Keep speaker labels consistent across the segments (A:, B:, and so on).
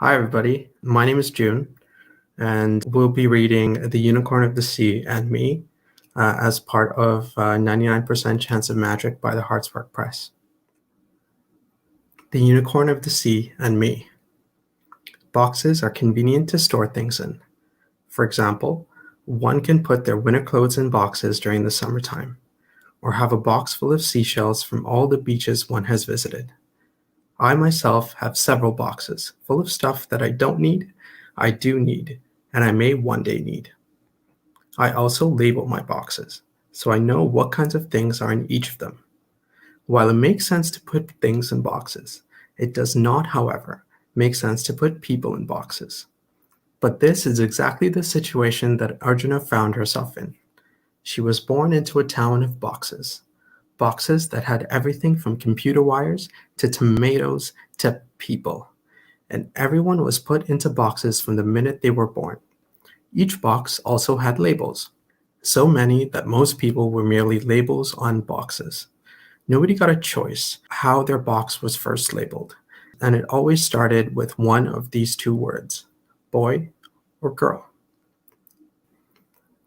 A: Hi, everybody. My name is June, and we'll be reading The Unicorn of the Sea and Me as part of 99% Chance of Magic by the Heartspark Press. The Unicorn of the Sea and Me. Boxes are convenient to store things in. For example, one can put their winter clothes in boxes during the summertime, or have a box full of seashells from all the beaches one has visited. I myself have several boxes full of stuff that I don't need, I do need, and I may one day need. I also label my boxes, so I know what kinds of things are in each of them. While it makes sense to put things in boxes, it does not, however, make sense to put people in boxes. But this is exactly the situation that Arjuna found herself in. She was born into a town of boxes. Boxes that had everything from computer wires to tomatoes to people. And everyone was put into boxes from the minute they were born. Each box also had labels. So many that most people were merely labels on boxes. Nobody got a choice how their box was first labeled. And it always started with one of these two words, boy or girl.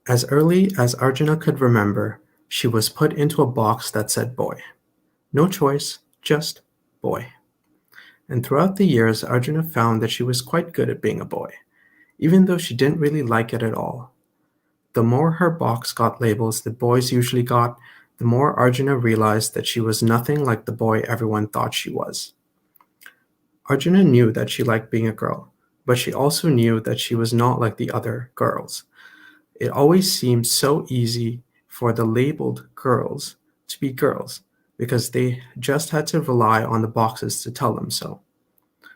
A: As early as Arjuna could remember, she was put into a box that said boy. No choice, just boy. And throughout the years, Arjuna found that she was quite good at being a boy, even though she didn't really like it at all. The more her box got labels that boys usually got, the more Arjuna realized that she was nothing like the boy everyone thought she was. Arjuna knew that she liked being a girl, but she also knew that she was not like the other girls. It always seemed so easy for the labeled girls to be girls because they just had to rely on the boxes to tell them so.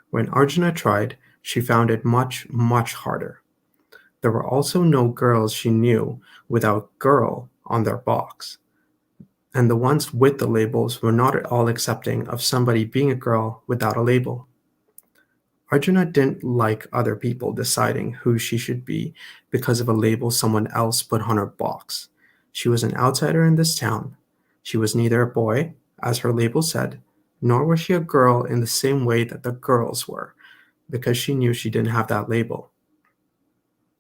A: When Arjuna tried, she found it much, much harder. There were also no girls she knew without girl on their box. And the ones with the labels were not at all accepting of somebody being a girl without a label. Arjuna didn't like other people deciding who she should be because of a label someone else put on her box. She was an outsider in this town. She was neither a boy, as her label said, nor was she a girl in the same way that the girls were, because she knew she didn't have that label.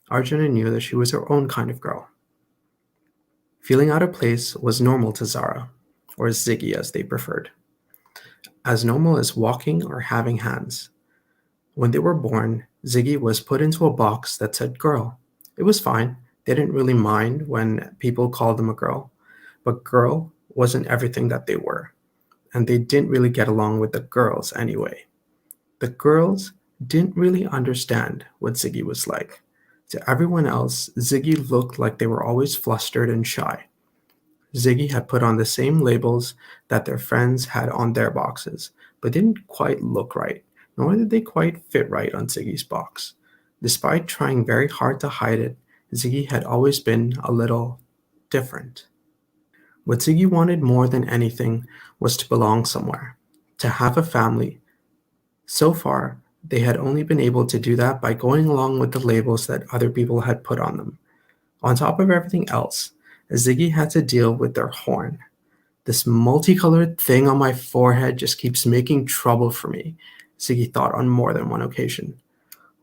A: Arjuna knew that she was her own kind of girl. Feeling out of place was normal to Zara, or Ziggy as they preferred. As normal as walking or having hands. When they were born, Ziggy was put into a box that said girl. It was fine. They didn't really mind when people called them a girl. But girl wasn't everything that they were. And they didn't really get along with the girls anyway. The girls didn't really understand what Ziggy was like. To everyone else, Ziggy looked like they were always flustered and shy. Ziggy had put on the same labels that their friends had on their boxes, but didn't quite look right, nor did they quite fit right on Ziggy's box. Despite trying very hard to hide it, Ziggy had always been a little different. What Ziggy wanted more than anything was to belong somewhere, to have a family. So far, they had only been able to do that by going along with the labels that other people had put on them. On top of everything else, Ziggy had to deal with their horn. This multicolored thing on my forehead just keeps making trouble for me, Ziggy thought on more than one occasion.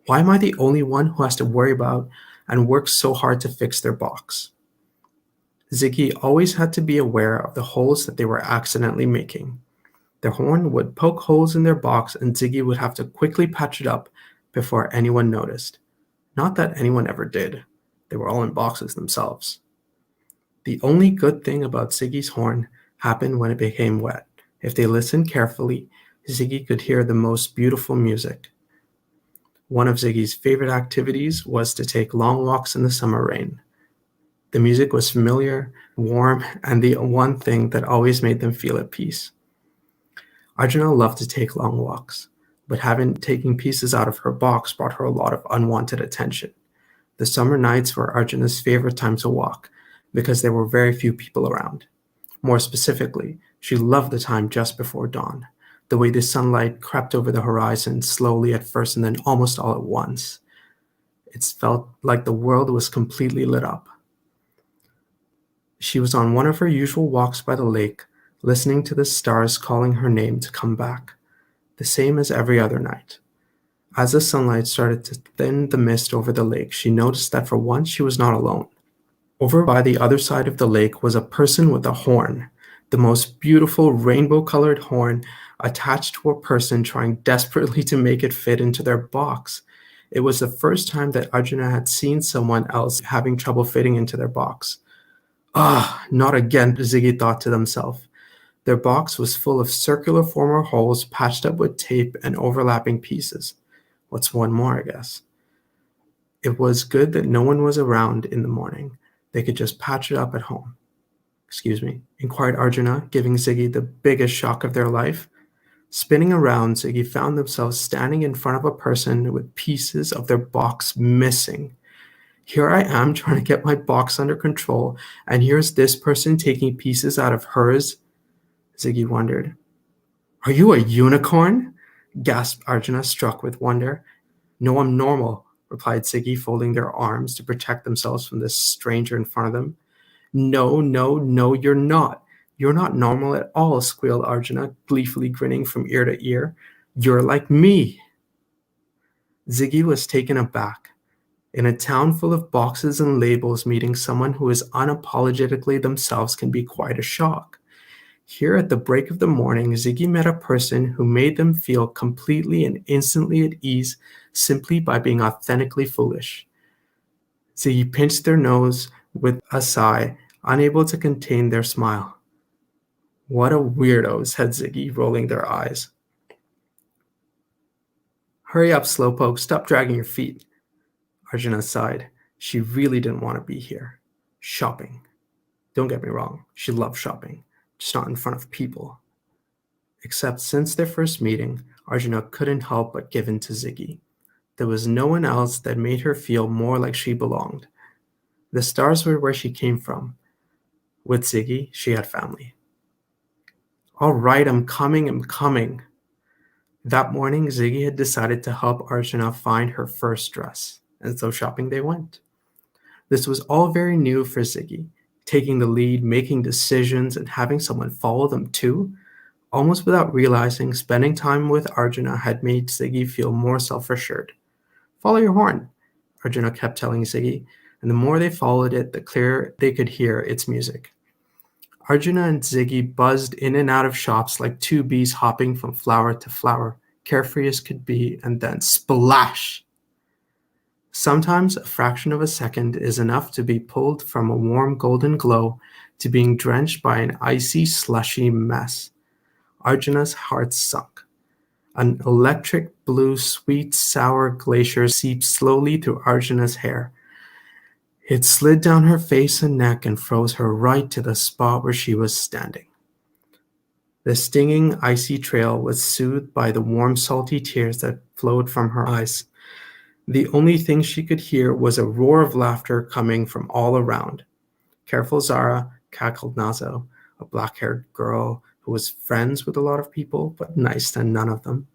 A: Why am I the only one who has to worry about and work so hard to fix their box? Ziggy always had to be aware of the holes that they were accidentally making. Their horn would poke holes in their box and Ziggy would have to quickly patch it up before anyone noticed. Not that anyone ever did. They were all in boxes themselves. The only good thing about Ziggy's horn happened when it became wet. If they listened carefully, Ziggy could hear the most beautiful music. One of Ziggy's favorite activities was to take long walks in the summer rain. The music was familiar, warm, and the one thing that always made them feel at peace. Arjuna loved to take long walks, but having taken pieces out of her box brought her a lot of unwanted attention. The summer nights were Arjuna's favorite time to walk because there were very few people around. More specifically, she loved the time just before dawn, the way the sunlight crept over the horizon slowly at first and then almost all at once. It felt like the world was completely lit up. She was on one of her usual walks by the lake, listening to the stars calling her name to come back, the same as every other night. As the sunlight started to thin the mist over the lake, she noticed that for once she was not alone. Over by the other side of the lake was a person with a horn, the most beautiful rainbow-colored horn attached to a person trying desperately to make it fit into their box. It was the first time that Arjuna had seen someone else having trouble fitting into their box. Ah, not again, Ziggy thought to himself. Their box was full of circular former holes patched up with tape and overlapping pieces. What's one more, I guess? It was good that no one was around in the morning. They could just patch it up at home. Excuse me, inquired Arjuna, giving Ziggy the biggest shock of their life. Spinning around, Ziggy found themselves standing in front of a person with pieces of their box missing. Here I am trying to get my box under control, and here's this person taking pieces out of hers, Ziggy wondered. Are you a unicorn? Gasped Arjuna, struck with wonder. No, I'm normal, replied Ziggy, folding their arms to protect themselves from this stranger in front of them. No, no, no, you're not. You're not normal at all, squealed Arjuna, gleefully grinning from ear to ear. You're like me. Ziggy was taken aback. In a town full of boxes and labels, meeting someone who is unapologetically themselves can be quite a shock. Here at the break of the morning, Ziggy met a person who made them feel completely and instantly at ease simply by being authentically foolish. Ziggy pinched their nose with a sigh, unable to contain their smile. What a weirdo, said Ziggy, rolling their eyes. Hurry up, slowpoke, stop dragging your feet. Arjuna sighed. She really didn't want to be here. Shopping. Don't get me wrong, she loved shopping, just not in front of people. Except since their first meeting, Arjuna couldn't help but give in to Ziggy. There was no one else that made her feel more like she belonged. The stars were where she came from. With Ziggy, she had family. All right, I'm coming. That morning, Ziggy had decided to help Arjuna find her first dress, and so shopping they went. This was all very new for Ziggy, taking the lead, making decisions, and having someone follow them too. Almost without realizing, spending time with Arjuna had made Ziggy feel more self-assured. Follow your horn, Arjuna kept telling Ziggy, and the more they followed it, the clearer they could hear its music. Arjuna and Ziggy buzzed in and out of shops like two bees hopping from flower to flower, carefree as could be, and then splash! Sometimes a fraction of a second is enough to be pulled from a warm golden glow to being drenched by an icy, slushy mess. Arjuna's heart sunk. An electric blue, sweet, sour glacier seeped slowly through Arjuna's hair. It slid down her face and neck and froze her right to the spot where she was standing. The stinging, icy trail was soothed by the warm, salty tears that flowed from her eyes. The only thing she could hear was a roar of laughter coming from all around. Careful, Zara, cackled Nazo, a black-haired girl who was friends with a lot of people, but nice to none of them.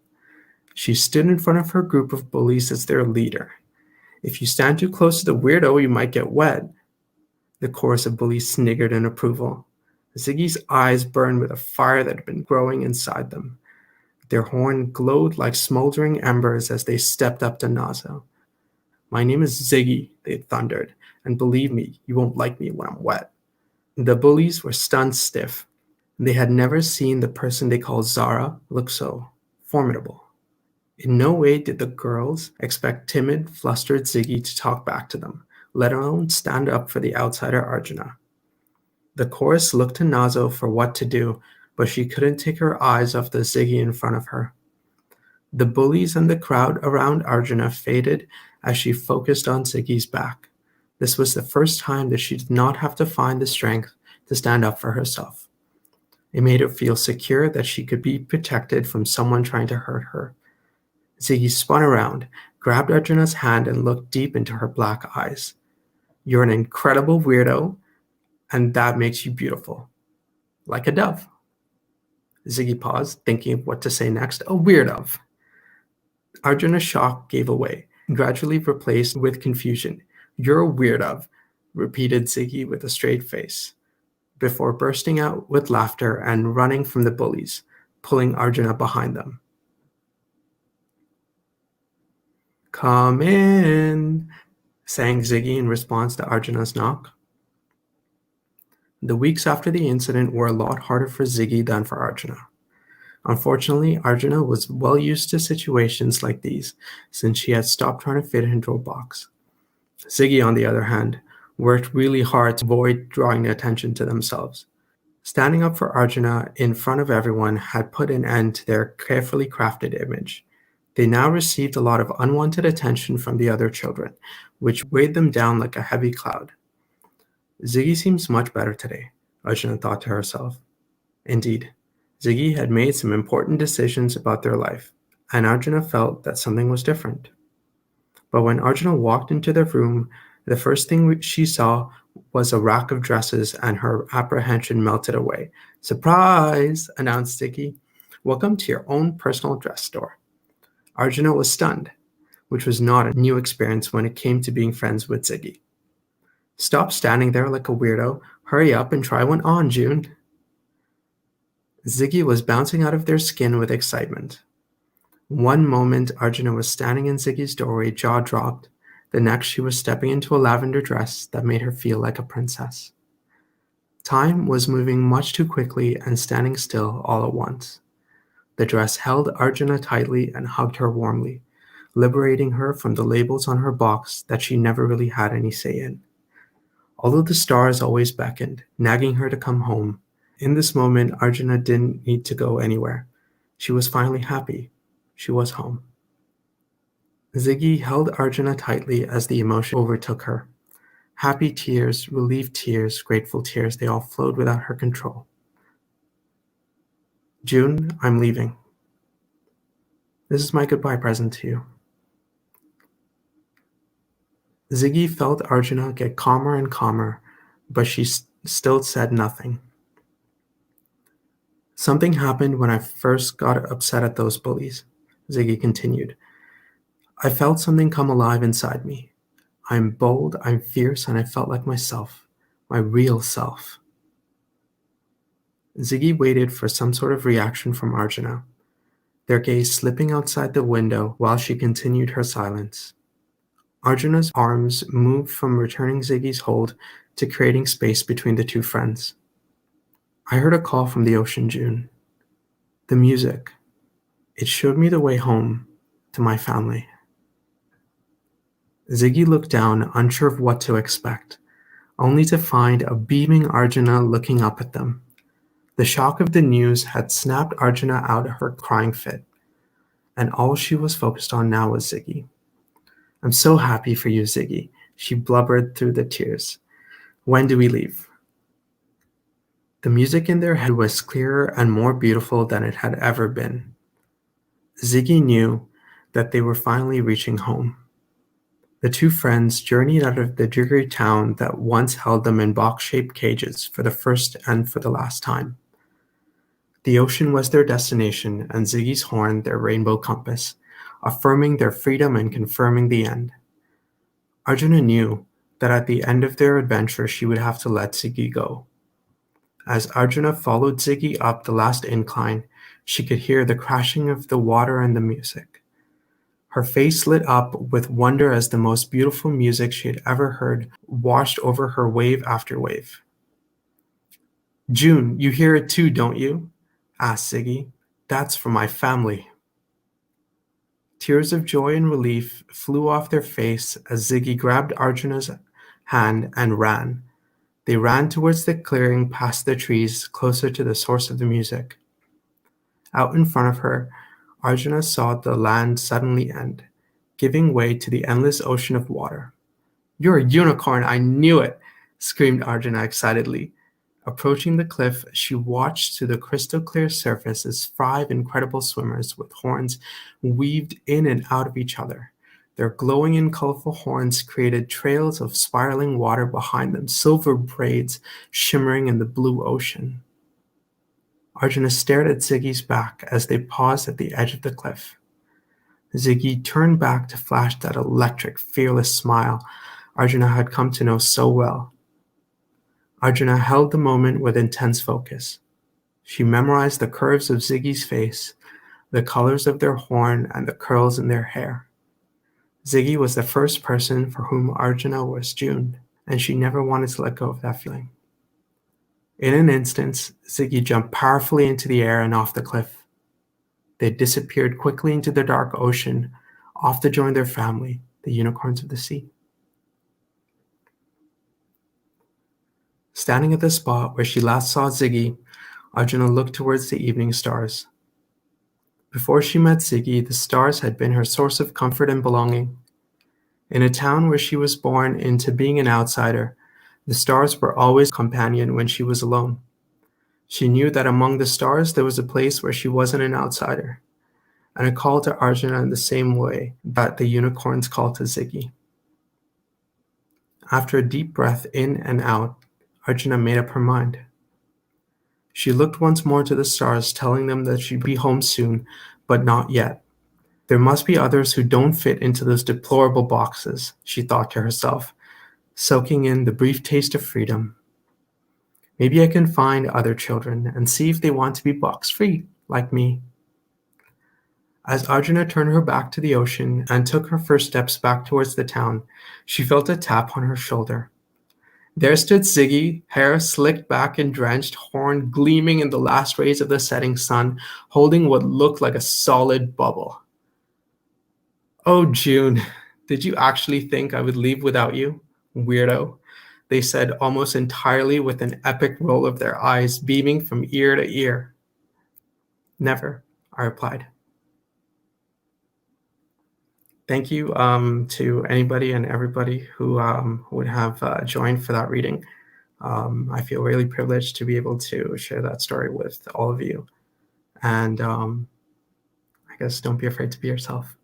A: She stood in front of her group of bullies as their leader. If you stand too close to the weirdo, you might get wet. The chorus of bullies sniggered in approval. Ziggy's eyes burned with a fire that had been growing inside them. Their horn glowed like smoldering embers as they stepped up to Nazo. My name is Ziggy, they thundered, and believe me, you won't like me when I'm wet. The bullies were stunned stiff. They had never seen the person they called Zara look so formidable. In no way did the girls expect timid, flustered Ziggy to talk back to them, let alone stand up for the outsider Arjuna. The chorus looked to Nazo for what to do, but she couldn't take her eyes off the Ziggy in front of her. The bullies and the crowd around Arjuna faded as she focused on Ziggy's back. This was the first time that she did not have to find the strength to stand up for herself. It made her feel secure that she could be protected from someone trying to hurt her. Ziggy spun around, grabbed Arjuna's hand, and looked deep into her black eyes. You're an incredible weirdo, and that makes you beautiful. Like a dove. Ziggy paused, thinking of what to say next. A weirdo. Arjuna's shock gave away, gradually replaced with confusion. You're a weirdo, repeated Ziggy with a straight face, before bursting out with laughter and running from the bullies, pulling Arjuna behind them. "Come in," sang Ziggy in response to Arjuna's knock. The weeks after the incident were a lot harder for Ziggy than for Arjuna. Unfortunately, Arjuna was well used to situations like these since she had stopped trying to fit into a box. Ziggy, on the other hand, worked really hard to avoid drawing attention to themselves. Standing up for Arjuna in front of everyone had put an end to their carefully crafted image. They now received a lot of unwanted attention from the other children, which weighed them down like a heavy cloud. Ziggy seems much better today, Arjuna thought to herself. Indeed, Ziggy had made some important decisions about their life, and Arjuna felt that something was different. But when Arjuna walked into the room, the first thing she saw was a rack of dresses, and her apprehension melted away. "Surprise!" announced Ziggy. "Welcome to your own personal dress store." Arjuna was stunned, which was not a new experience when it came to being friends with Ziggy. "Stop standing there like a weirdo. Hurry up and try one on, Jun." Ziggy was bouncing out of their skin with excitement. One moment Arjuna was standing in Ziggy's doorway, jaw dropped. The next she was stepping into a lavender dress that made her feel like a princess. Time was moving much too quickly and standing still all at once. The dress held Arjuna tightly and hugged her warmly, liberating her from the labels on her box that she never really had any say in. Although the stars always beckoned, nagging her to come home, in this moment Arjuna didn't need to go anywhere. She was finally happy. She was home. Ziggy held Arjuna tightly as the emotion overtook her. Happy tears, relieved tears, grateful tears, they all flowed without her control. "Jun, I'm leaving. This is my goodbye present to you." Ziggy felt Arjuna get calmer and calmer, but she still said nothing. "Something happened when I first got upset at those bullies," Ziggy continued. "I felt something come alive inside me. I'm bold, I'm fierce, and I felt like myself, my real self." Ziggy waited for some sort of reaction from Arjuna, their gaze slipping outside the window while she continued her silence. Arjuna's arms moved from returning Ziggy's hold to creating space between the two friends. "I heard a call from the ocean, Jun. The music. It showed me the way home, to my family." Ziggy looked down, unsure of what to expect, only to find a beaming Arjuna looking up at them. The shock of the news had snapped Arjuna out of her crying fit, and all she was focused on now was Ziggy. "I'm so happy for you, Ziggy," she blubbered through the tears. "When do we leave?" The music in their head was clearer and more beautiful than it had ever been. Ziggy knew that they were finally reaching home. The two friends journeyed out of the dreary town that once held them in box-shaped cages for the first and for the last time. The ocean was their destination, and Ziggy's horn their rainbow compass, affirming their freedom and confirming the end. Arjuna knew that at the end of their adventure she would have to let Ziggy go. As Arjuna followed Ziggy up the last incline, she could hear the crashing of the water and the music. Her face lit up with wonder as the most beautiful music she had ever heard washed over her wave after wave. "Jun, you hear it too, don't you?" asked Ziggy. "That's for my family." Tears of joy and relief flew off their face as Ziggy grabbed Arjuna's hand and ran. They ran towards the clearing past the trees, closer to the source of the music. Out in front of her, Arjuna saw the land suddenly end, giving way to the endless ocean of water. "You're a unicorn, I knew it!" screamed Arjuna excitedly. Approaching the cliff, she watched to the crystal-clear surface as 5 incredible swimmers with horns weaved in and out of each other. Their glowing and colorful horns created trails of spiraling water behind them, silver braids shimmering in the blue ocean. Arjuna stared at Ziggy's back as they paused at the edge of the cliff. Ziggy turned back to flash that electric, fearless smile Arjuna had come to know so well. Arjuna held the moment with intense focus. She memorized the curves of Ziggy's face, the colors of their horn, and the curls in their hair. Ziggy was the first person for whom Arjuna was June, and she never wanted to let go of that feeling. In an instant, Ziggy jumped powerfully into the air and off the cliff. They disappeared quickly into the dark ocean, off to join their family, the unicorns of the sea. Standing at the spot where she last saw Ziggy, Arjuna looked towards the evening stars. Before she met Ziggy, the stars had been her source of comfort and belonging. In a town where she was born into being an outsider, the stars were always a companion when she was alone. She knew that among the stars there was a place where she wasn't an outsider, and it called to Arjuna in the same way that the unicorns called to Ziggy. After a deep breath in and out, Arjuna made up her mind. She looked once more to the stars, telling them that she'd be home soon, but not yet. There must be others who don't fit into those deplorable boxes, she thought to herself, soaking in the brief taste of freedom. Maybe I can find other children and see if they want to be box-free, like me. As Arjuna turned her back to the ocean and took her first steps back towards the town, she felt a tap on her shoulder. There stood Ziggy, hair slicked back and drenched, horn gleaming in the last rays of the setting sun, holding what looked like a solid bubble. "Oh, June, did you actually think I would leave without you, weirdo?" they said almost entirely with an epic roll of their eyes beaming from ear to ear. "Never," I replied. Thank you to anybody and everybody who would have joined for that reading. I feel really privileged to be able to share that story with all of you. And I guess don't be afraid to be yourself.